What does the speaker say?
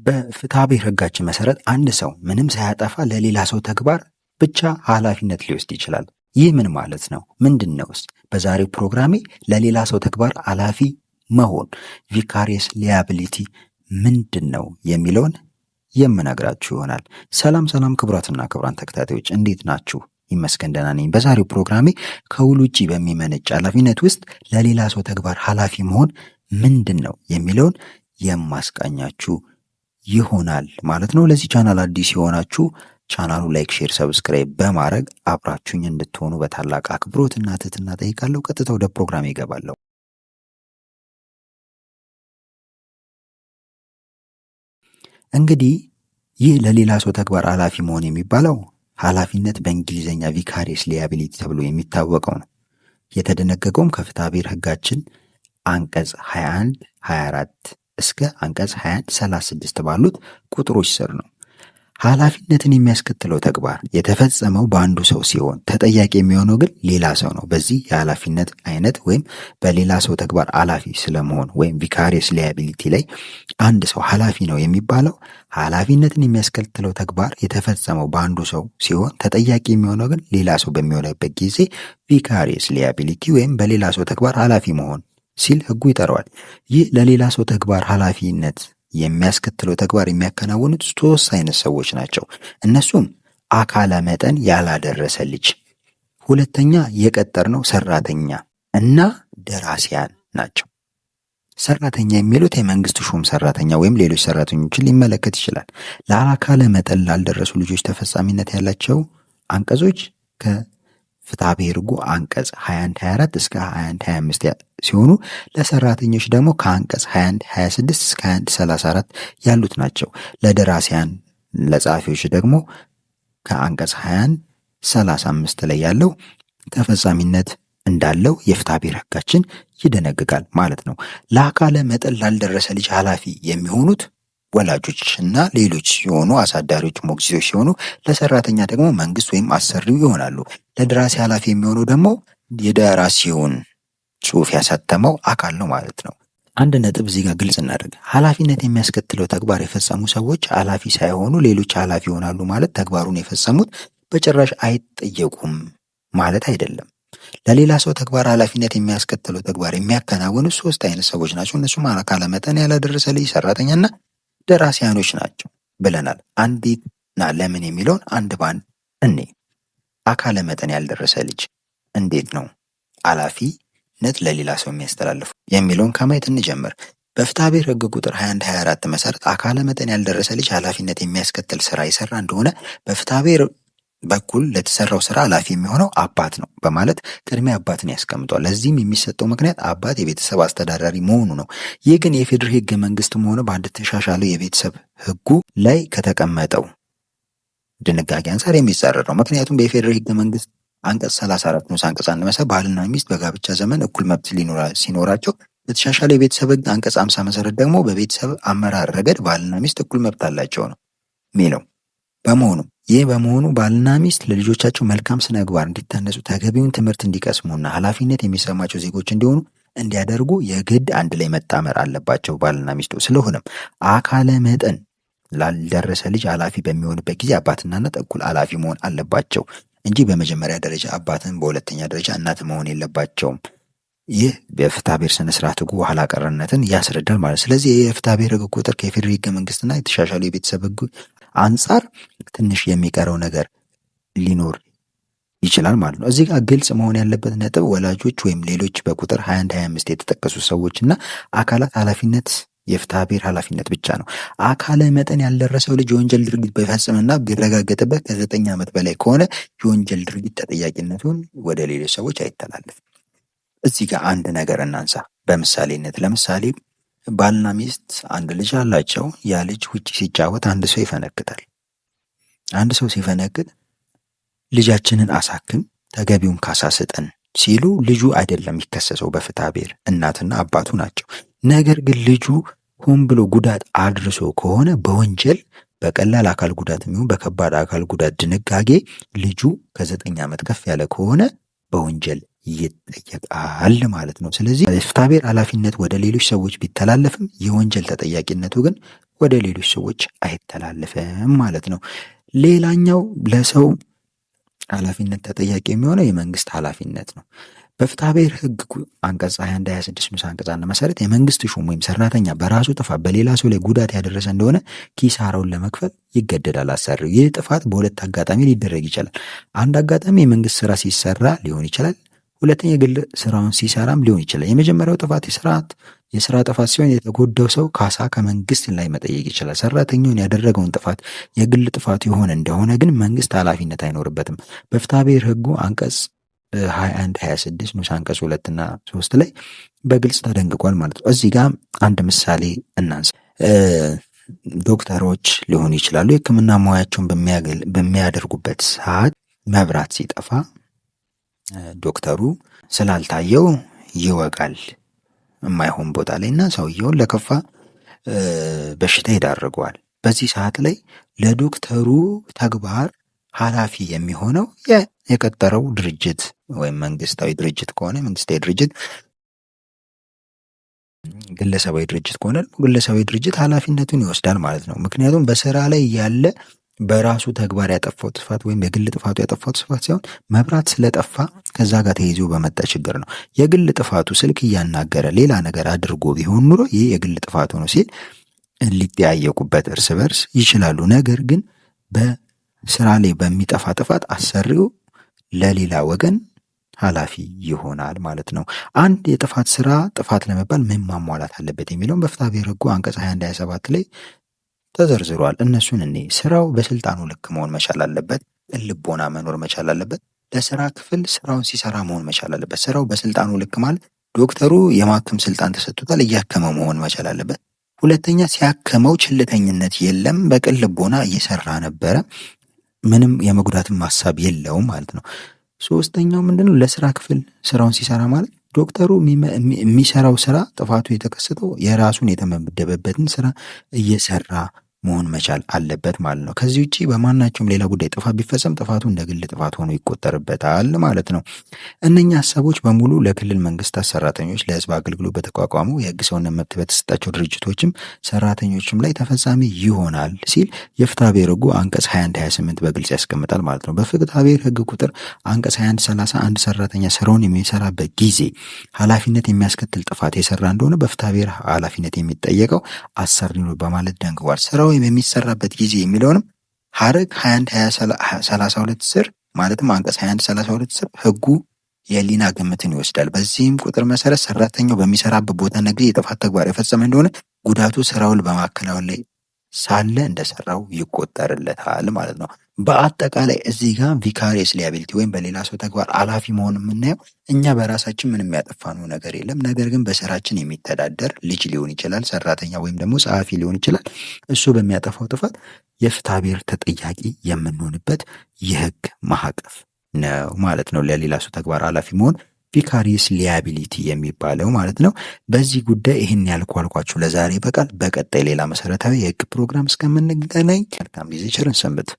በፍትሐብሔር ሕጋችን መሰረት አንድ ሰው ምንም ሳያጠፋ ለሌላ ሰው ተግባር ብቻ ኃላፊነት ሊወስድ ይችላል። ይህ ምን ማለት ነው? ምንድን ነውስ? በዛሬው ፕሮግራሜ ለሌላ ሰው ተግባር ኃላፊ መሆን ቪካሪየስ ሊያቢሊቲ ምንድን ነው የሚለውን የምነግራችሁ ይሆናል። ሰላም ሰላም፣ ክቡራትና ክቡራን ተከታታዮች እንዴት ናችሁ? ይመስገን ደህና ነኝ። በዛሬው ፕሮግራሜ ከውል ውጪ በሚመነጭ ኃላፊነት ውስጥ ለሌላ ሰው ተግባር ኃላፊ መሆን ምንድን ነው የሚለውን የማስቃኛችሁ ይሆናል ማለት ነው። ለዚህ ቻናል አዲስ የሆናችሁ ቻናሉ ላይክ፣ ሼር፣ ሰብስክራይብ በማድረግ አብራችሁኝ እንድትሆኑ በታላቅ አክብሮትና ትህትና ጠይቃለሁ። ቀጥታ ወደ ፕሮግራም ይገባለሁ። እንግዲህ ይህ ለሌላ ሰው ተግባር ኃላፊ መሆን የሚባለው ኃላፊነት በእንግሊዝኛ ቪካሪየስ ሊያቢሊቲ ተብሎ የሚታወቀው ነው። የተደነገገውም ከፍትሐብሔር ሕጋችን አንቀጽ 21፣ 24 እስከ አንቀጽ 21፣ 36 ባሉት ቁጥሮች ስር ነው። ኃላፊነትን የሚያስከትለው ተግባር የተፈጸመው በአንዱ ሰው ሲሆን ተጠያቂ የሚሆነው ግን ሌላ ሰው ነው። በዚህ የኃላፊነት አይነት ወይም በሌላ ሰው ተግባር ኃላፊ ስለመሆን ወይም ቪካሪየስ ሊያቢሊቲ ላይ አንድ ሰው ኃላፊ ነው የሚባለው ኃላፊነትን የሚያስከትለው ተግባር የተፈጸመው በአንዱ ሰው ሲሆን ተጠያቂ የሚሆነው ግን ሌላ ሰው በሚሆንበት ጊዜ ቪካሪየስ ሊያቢሊቲ ወይም በሌላ ሰው ተግባር ኃላፊ መሆን ሲል ሕጉ ይጠራዋል። ይህ ለሌላ ሰው ተግባር ኃላፊነት የሚያስከትለው ተግባር የሚያከናውኑት ሶስት አይነት ሰዎች ናቸው። እነሱም አካለ መጠን ያላደረሰ ልጅ፣ ሁለተኛ የቀጠርነው ሰራተኛ እና ደራሲያን ናቸው። ሰራተኛ የሚሉት የመንግስት ሹም ሰራተኛ ወይም ሌሎች ሰራተኞችን ሊመለከት ይችላል። ለአካለ መጠን ላልደረሱ ልጆች ተፈጻሚነት ያላቸው አንቀጾች ከፍትሐብሔር ሕጉ አንቀጽ 21፣ 24 እስከ 21፣ 25 ሲሆኑ ለሰራተኞች ደግሞ ከአንቀጽ 21፣ 26 እስከ 21፣ 34 ያሉት ናቸው። ለደራሲያን ለጸሐፊዎች ደግሞ ከአንቀጽ 21፣ 35 ላይ ያለው ተፈጻሚነት እንዳለው የፍትሐብሔር ሕጋችን ይደነግጋል ማለት ነው። ለአካለ መጠን ላልደረሰ ልጅ ኃላፊ የሚሆኑት ወላጆች እና ሌሎች ሲሆኑ አሳዳሪዎች፣ ሞግዚቶች ሲሆኑ ለሰራተኛ ደግሞ መንግስት ወይም አሰሪው ይሆናሉ። ለደራሲ ኃላፊ የሚሆነው ደግሞ የደራሲውን ጽሑፍ ያሳተመው አካል ነው ማለት ነው። አንድ ነጥብ እዚህ ጋር ግልጽ እናደርግ። ኃላፊነት የሚያስከትለው ተግባር የፈጸሙ ሰዎች ኃላፊ ሳይሆኑ ሌሎች ኃላፊ ይሆናሉ ማለት ተግባሩን የፈጸሙት በጭራሽ አይጠየቁም ማለት አይደለም። ለሌላ ሰው ተግባር ኃላፊነት የሚያስከትለው ተግባር የሚያከናውኑ ሶስት አይነት ሰዎች ናቸው። እነሱም አካለ መጠን ያላደረሰ ልጅ፣ ሰራተኛና ደራሲያኖች ናቸው ብለናል። አንዴትና ለምን የሚለውን አንድ ባንድ እኔ አካለ መጠን ያልደረሰ ልጅ እንዴት ነው ኃላፊነት ለሌላ ሰው የሚያስተላልፉ የሚለውን ከማየት እንጀምር። በፍትሐብሔር ሕግ ቁጥር 21፣ 24 መሰረት አካለ መጠን ያልደረሰ ልጅ ኃላፊነት የሚያስከትል ስራ የሰራ እንደሆነ በፍትሐብሔር በኩል ለተሰራው ስራ ኃላፊ የሚሆነው አባት ነው በማለት ቅድሚያ አባትን ያስቀምጧል። ለዚህም የሚሰጠው ምክንያት አባት የቤተሰብ አስተዳዳሪ መሆኑ ነው። ይህ ግን የፌዴራል ሕገ መንግስትም ሆነ በአንድ ተሻሻለው የቤተሰብ ሕጉ ላይ ከተቀመጠው ድንጋጌ አንጻር የሚጻረር ነው። ምክንያቱም በፌዴራል ሕገ መንግስት አንቀጽ 34 ንዑስ አንቀጽ 1 መሰረት ባልና ሚስት በጋብቻ ዘመን እኩል መብት ሲኖራቸው በተሻሻለ የቤተሰብ ሕግ አንቀጽ 50 መሰረት ደግሞ በቤተሰብ አመራር ረገድ ባልና ሚስት እኩል መብት አላቸው ነው የሚለው። በመሆኑ ባልና ሚስት ለልጆቻቸው መልካም ስነ ምግባር እንዲታነጹ ተገቢውን ትምህርት እንዲቀስሙና ኃላፊነት የሚሰማቸው ዜጎች እንዲሆኑ እንዲያደርጉ የግድ አንድ ላይ መጣመር አለባቸው ባልና ሚስቱ። ስለሆነም አካለ መጠን ላልደረሰ ልጅ ኃላፊ በሚሆንበት ጊዜ አባትና እናት እኩል ኃላፊ መሆን አለባቸው እንጂ በመጀመሪያ ደረጃ አባትን በሁለተኛ ደረጃ እናት መሆን የለባቸውም። ይህ በፍትሐብሔር ስነ ስርዓት ሕጉ ኋላ ቀርነትን ያስረዳል ማለት። ስለዚህ የፍትሐብሔር ሕግ ቁጥር ከፌዴራል ሕገ መንግስትና የተሻሻሉ የቤተሰብ ሕግ አንጻር ትንሽ የሚቀረው ነገር ሊኖር ይችላል ማለት ነው። እዚህ ጋር ግልጽ መሆን ያለበት ነጥብ ወላጆች ወይም ሌሎች በቁጥር 21፣ 25 የተጠቀሱ ሰዎችና አካላት ኃላፊነት የፍትሐብሔር ኃላፊነት ብቻ ነው። አካለ መጠን ያልደረሰው ልጅ የወንጀል ድርጊት ቢፈጽምና ቢረጋገጥበት ከ9 ዓመት በላይ ከሆነ የወንጀል ድርጊት ተጠያቂነቱን ወደ ሌሎች ሰዎች አይተላለፍም። እዚህ ጋር አንድ ነገር እናንሳ በምሳሌነት። ለምሳሌ ባልና ሚስት አንድ ልጅ አላቸው። ያ ልጅ ውጭ ሲጫወት አንድ ሰው ይፈነክታል። አንድ ሰው ሲፈነክት ልጃችንን አሳክም፣ ተገቢውን ካሳ ስጠን ሲሉ ልጁ አይደለም የሚከሰሰው በፍትሐብሔር እናትና አባቱ ናቸው። ነገር ግን ልጁ ሆን ብሎ ጉዳት አድርሶ ከሆነ በወንጀል በቀላል አካል ጉዳት የሚሆን በከባድ አካል ጉዳት ድንጋጌ ልጁ ከ9 ዓመት ከፍ ያለ ከሆነ በወንጀል ይጠየቃል ማለት ነው። ስለዚህ የፍትሐብሔር ኃላፊነት ወደ ሌሎች ሰዎች ቢተላለፍም የወንጀል ተጠያቂነቱ ግን ወደ ሌሎች ሰዎች አይተላለፍም ማለት ነው። ሌላኛው ለሰው ኃላፊነት ተጠያቂ የሚሆነው የመንግስት ኃላፊነት ነው። በፍትሐ ብሔር ሕግ አንቀጽ 21 26 ንዑስ አንቀጽ 1 መሰረት የመንግስት ሹም ወይም ሰራተኛ በራሱ ጥፋት በሌላ ሰው ላይ ጉዳት ያደረሰ እንደሆነ ኪሳራውን ለመክፈል ይገደዳል አሰሪው። ይህ ጥፋት በሁለት አጋጣሚ ሊደረግ ይችላል። አንድ አጋጣሚ የመንግስት ስራ ሲሰራ ሊሆን ይችላል። ሁለተኛ የግል ስራውን ሲሰራም ሊሆን ይችላል። የመጀመሪያው ጥፋት የስራ ጥፋት ሲሆን የተጎዳው ሰው ካሳ ከመንግስት ላይ መጠየቅ ይችላል። ሰራተኛውን ያደረገውን ጥፋት የግል ጥፋት የሆነ እንደሆነ ግን መንግስት ኃላፊነት አይኖርበትም። በፍትሐ ብሔር ሕጉ አንቀጽ 21 26 ንዑስ አንቀጽ 2 እና 3 ላይ በግልጽ ተደንግጓል ማለት ነው። እዚህ ጋር አንድ ምሳሌ እናንሳ። ዶክተሮች ሊሆኑ ይችላሉ። የሕክምና ሙያቸውን በሚያደርጉበት ሰዓት መብራት ሲጠፋ ዶክተሩ ስላልታየው ይወጋል የማይሆን ቦታ ላይ እና ሰውየውን ለከፋ በሽታ ይዳርገዋል። በዚህ ሰዓት ላይ ለዶክተሩ ተግባር ኃላፊ የሚሆነው የቀጠረው ድርጅት ወይም መንግስታዊ ድርጅት ከሆነ መንግስታዊ ድርጅት፣ ግለሰባዊ ድርጅት ከሆነ ግለሰባዊ ድርጅት ኃላፊነቱን ይወስዳል ማለት ነው። ምክንያቱም በስራ ላይ ያለ በራሱ ተግባር ያጠፋው ጥፋት ወይም የግል ጥፋቱ ያጠፋው ጥፋት ሳይሆን መብራት ስለጠፋ ከዛ ጋር ተይዞ በመጣ ችግር ነው። የግል ጥፋቱ ስልክ እያናገረ ሌላ ነገር አድርጎ ቢሆን ኑሮ ይህ የግል ጥፋቱ ነው ሲል ሊጠያየቁበት እርስ በርስ ይችላሉ። ነገር ግን በስራ ላይ በሚጠፋ ጥፋት አሰሪው ለሌላ ወገን ኃላፊ ይሆናል ማለት ነው። አንድ የጥፋት ስራ ጥፋት ለመባል ምን ማሟላት አለበት የሚለውን በፍትሐ ብሔር ሕጉ አንቀጽ 21 27 ላይ ተዘርዝሯል። እነሱን ስራው በስልጣኑ ልክ መሆን መቻል አለበት። ልቦና መኖር መቻል አለበት። ለስራ ክፍል ስራውን ሲሰራ መሆን መቻል አለበት። ስራው በስልጣኑ ልክ ማለት ዶክተሩ የማከም ስልጣን ተሰጥቶታል፣ እያከመው መሆን መቻል አለበት። ሁለተኛ ሲያከመው ችልተኝነት የለም፣ በቅን ልቦና እየሰራ ነበረ፣ ምንም የመጉዳትም ሀሳብ የለውም ማለት ነው። ሶስተኛው ምንድነው? ለስራ ክፍል ስራውን ሲሰራ ማለት ዶክተሩ የሚሰራው ስራ ጥፋቱ የተከሰተው የራሱን የተመደበበትን ስራ እየሰራ መሆን መቻል አለበት ማለት ነው። ከዚህ ውጭ በማናቸውም ሌላ ጉዳይ ጥፋት ቢፈጸም ጥፋቱ እንደ ግል ጥፋት ሆኖ ይቆጠርበታል ማለት ነው። እነኛ ሀሳቦች በሙሉ ለክልል መንግስታት ሰራተኞች፣ ለህዝብ አገልግሎት በተቋቋሙ የህግ ሰውነት መብት በተሰጣቸው ድርጅቶችም ሰራተኞችም ላይ ተፈጻሚ ይሆናል ሲል የፍትሐ ብሔር ሕጉ አንቀጽ 21 28 በግልጽ ያስቀምጣል ማለት ነው። በፍትሐ ብሔር ሕግ ቁጥር አንቀጽ 21 30 አንድ ሰራተኛ ስራውን የሚሰራበት ጊዜ ኃላፊነት የሚያስከትል ጥፋት የሰራ እንደሆነ በፍትሐ ብሔር ኃላፊነት የሚጠየቀው አሰሪ ነው በማለት ደንግጓል። ስራው የሚሰራበት ጊዜ የሚለውንም ሐረግ 21 32 ስር ማለትም አንቀጽ 21 32 ስር ሕጉ የህሊና ግምትን ይወስዳል። በዚህም ቁጥር መሰረት ሰራተኛው በሚሰራበት ቦታና ጊዜ የጥፋት ተግባር የፈጸመ እንደሆነ ጉዳቱ ስራውን በማከናወን ላይ ሳለ እንደሰራው ይቆጠርለታል ማለት ነው። በአጠቃላይ እዚህ ጋር ቪካሪየስ ሊያቢሊቲ ወይም በሌላ ሰው ተግባር ኃላፊ መሆን የምናየው እኛ በራሳችን ምንም ያጠፋነው ነገር የለም። ነገር ግን በስራችን የሚተዳደር ልጅ ሊሆን ይችላል፣ ሰራተኛ ወይም ደግሞ ጸሐፊ ሊሆን ይችላል። እሱ በሚያጠፋው ጥፋት የፍትሐ ብሔር ተጠያቂ የምንሆንበት የህግ ማዕቀፍ ነው ማለት ነው። ለሌላ ሰው ተግባር ኃላፊ መሆን ቪካሪየስ ሊያቢሊቲ የሚባለው ማለት ነው። በዚህ ጉዳይ ይህን ያልኳልኳችሁ ለዛሬ በቃል። በቀጣይ ሌላ መሰረታዊ የህግ ፕሮግራም እስከምንገናኝ መልካም ጊዜ፣ ቸር እንሰንብት።